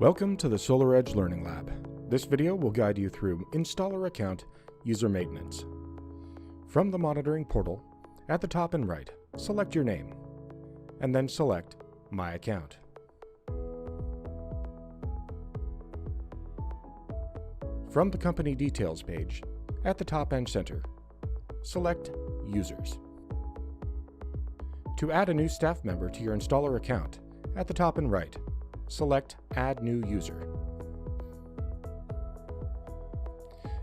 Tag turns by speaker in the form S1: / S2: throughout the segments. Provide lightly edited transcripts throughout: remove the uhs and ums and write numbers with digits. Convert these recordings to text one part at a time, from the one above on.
S1: Welcome to the SolarEdge Learning Lab. This video will guide you through installer account user maintenance. From the monitoring portal, at the top and right, select your name, and then select My Account. From the company details page, at the top and center, select Users. To add a new staff member to your installer account, at the top and right, select Add New User.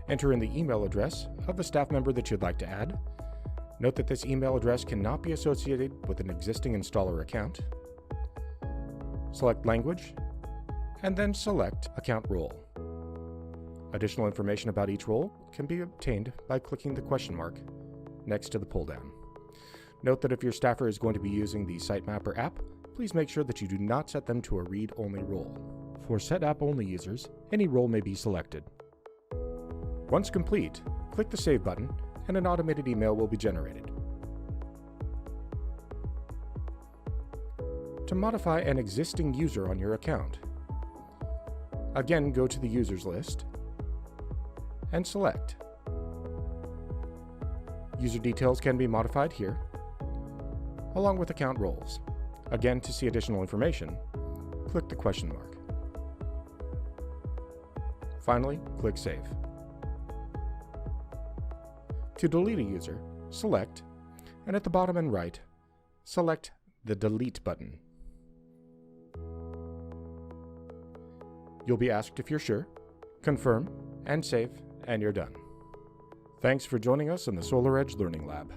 S1: Enter in the email address of the staff member that you'd like to add. Note that this email address cannot be associated with an existing installer account. Select Language, and then select Account Role. Additional information about each role can be obtained by clicking the question mark next to the pull-down. Note that if your staffer is going to be using the Sitemapper app, please make sure that you do not set them to a read-only role. For set app-only users, any role may be selected. Once complete, click the Save button and an automated email will be generated. To modify an existing user on your account, again go to the Users list and select. User details can be modified here, along with account roles. Again, to see additional information, click the question mark. Finally, click Save. To delete a user, select, and at the bottom and right, select the Delete button. You'll be asked if you're sure, confirm, and save, and you're done. Thanks for joining us in the SolarEdge Learning Lab.